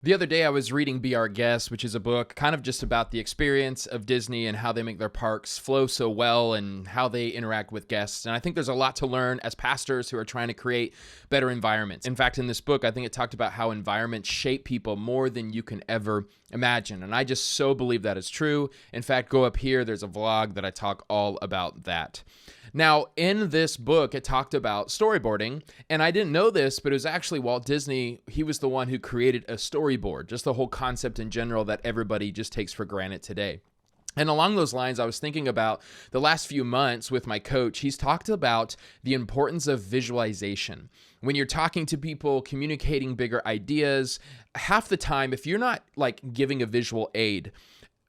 The other day I was reading Be Our Guest, which is a book kind of just about the experience of Disney and how they make their parks flow so well and how they interact with guests. And I think there's a lot to learn as pastors who are trying to create better environments. In fact, in this book, I think it talked about how environments shape people more than you can ever imagine. And I just so believe that is true. In fact, go up here, there's a vlog that I talk all about that. Now, in this book, it talked about storyboarding, and I didn't know this, but it was actually Walt Disney. He was the one who created a storyboard, just the whole concept in general that everybody just takes for granted today. And along those lines, I was thinking about the last few months with my coach. He's talked about the importance of visualization. When you're talking to people, communicating bigger ideas, half the time, if you're not like giving a visual aid,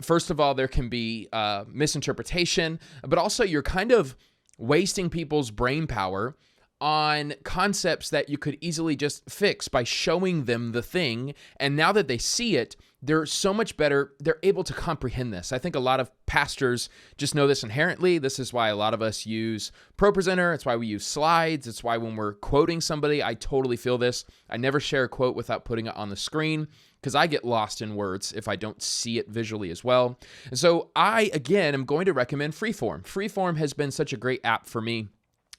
first of all, there can be misinterpretation, but also you're kind of wasting people's brain power on concepts that you could easily just fix by showing them the thing. And now that they see it, they're so much better. They're able to comprehend this. I think a lot of pastors just know this inherently. This is why a lot of us use ProPresenter. It's why we use slides. It's why when we're quoting somebody, I totally feel this. I never share a quote without putting it on the screen because I get lost in words if I don't see it visually as well. And so I, again, am going to recommend Freeform. Freeform has been such a great app for me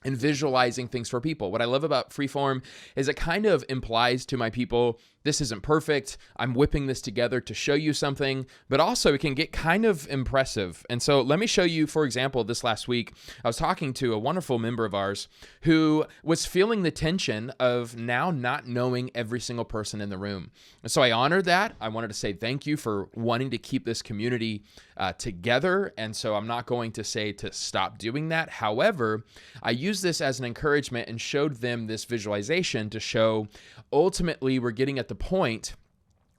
in visualizing things for people. What I love about Freeform is it kind of implies to my people, this isn't perfect. I'm whipping this together to show you something, but also it can get kind of impressive. And so let me show you, for example, this last week, I was talking to a wonderful member of ours who was feeling the tension of now not knowing every single person in the room. And so I honored that. I wanted to say thank you for wanting to keep this community together. And so I'm not going to say to stop doing that. However, I used this as an encouragement and showed them this visualization to show ultimately we're getting at the point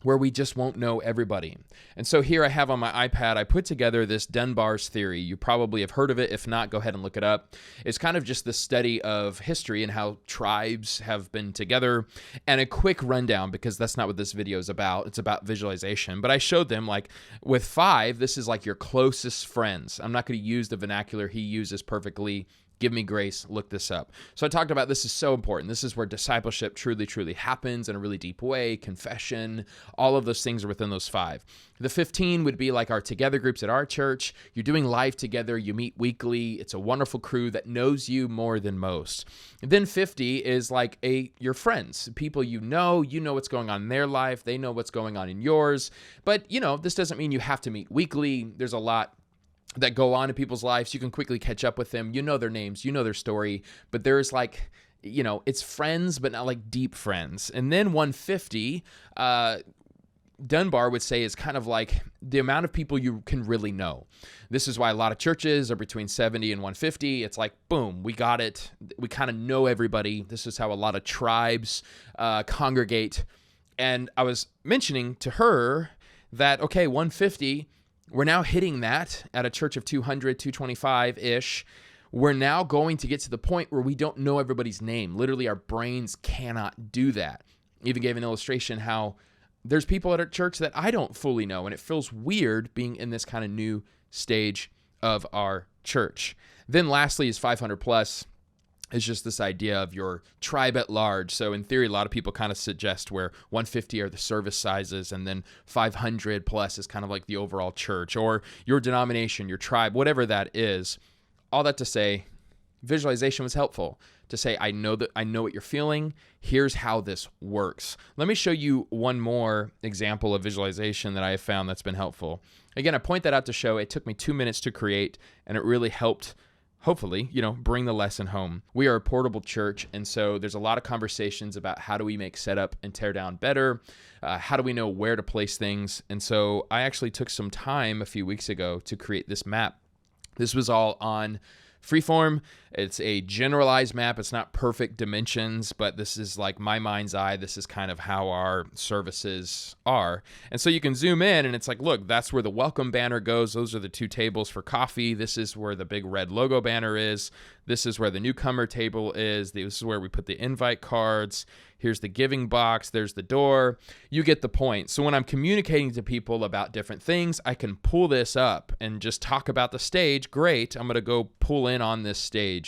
where we just won't know everybody. And so here I have on my iPad, I put together this Dunbar's theory. You probably have heard of it. If not, go ahead and look it up. It's kind of just the study of history and how tribes have been together, and a quick rundown, because that's not what this video is about. It's about visualization. But I showed them, like, with 5, this is like your closest friends. I'm not going to use the vernacular he uses perfectly. Give me grace, look this up. So I talked about this is so important. This is where discipleship truly, truly happens in a really deep way. Confession, all of those things are within those 5. The 15 would be like our together groups at our church. You're doing life together. You meet weekly. It's a wonderful crew that knows you more than most. And then 50 is like your friends, people you know what's going on in their life. They know what's going on in yours. But, this doesn't mean you have to meet weekly. There's a lot that go on in people's lives. You can quickly catch up with them. You know their names, you know their story, but there's like, it's friends, but not like deep friends. And then 150, Dunbar would say is kind of like the amount of people you can really know. This is why a lot of churches are between 70 and 150. It's like, boom, we got it. We kind of know everybody. This is how a lot of tribes congregate. And I was mentioning to her that, okay, 150, we're now hitting that at a church of 200, 225-ish. We're now going to get to the point where we don't know everybody's name. Literally, our brains cannot do that. Even gave an illustration how there's people at our church that I don't fully know, and it feels weird being in this kind of new stage of our church. Then lastly is 500 plus. Is just this idea of your tribe at large. So in theory, a lot of people kind of suggest where 150 are the service sizes, and then 500 plus is kind of like the overall church or your denomination, your tribe, whatever that is. All that to say, visualization was helpful to say, I know what you're feeling. Here's how this works. Let me show you one more example of visualization that I have found that's been helpful. Again, I point that out to show it took me 2 minutes to create, and it really helped hopefully, bring the lesson home. We are a portable church, and so there's a lot of conversations about how do we make setup and tear down better? How do we know where to place things? And so I actually took some time a few weeks ago to create this map. This was all on Freeform. It's a generalized map. It's not perfect dimensions, but this is like my mind's eye. This is kind of how our services are. And so you can zoom in and it's like, look, that's where the welcome banner goes. Those are the 2 tables for coffee. This is where the big red logo banner is. This is where the newcomer table is. This is where we put the invite cards. Here's the giving box. There's the door. You get the point. So when I'm communicating to people about different things, I can pull this up and just talk about the stage. Great. I'm going to go pull in on this stage.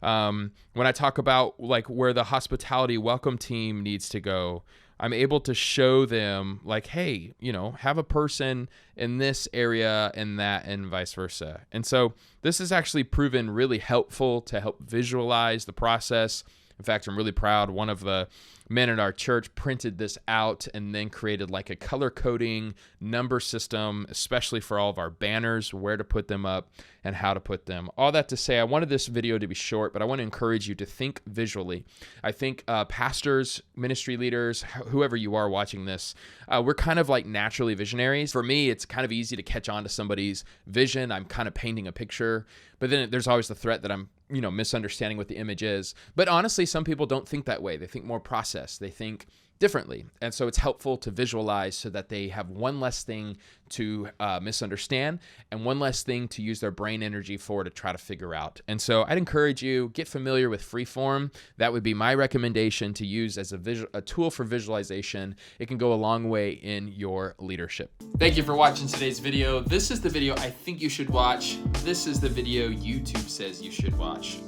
When I talk about like where the hospitality welcome team needs to go, I'm able to show them like, hey, you know, have a person in this area and that and vice versa. And so this has actually proven really helpful to help visualize the process. In fact, I'm really proud. One of the men at our church printed this out and then created like a color coding number system, especially for all of our banners, where to put them up and how to put them. All that to say, I wanted this video to be short, but I want to encourage you to think visually. I think pastors, ministry leaders, whoever you are watching this, we're kind of like naturally visionaries. For me, it's kind of easy to catch on to somebody's vision. I'm kind of painting a picture, but then there's always the threat that I'm, you know, misunderstanding what the image is. But honestly, some people don't think that way. They think more process. They think differently. And so it's helpful to visualize so that they have one less thing to misunderstand and one less thing to use their brain energy for to try to figure out. And so I'd encourage you, get familiar with Freeform. That would be my recommendation to use as a tool for visualization. It can go a long way in your leadership. Thank you for watching today's video. This is the video I think you should watch. This is the video YouTube says you should watch.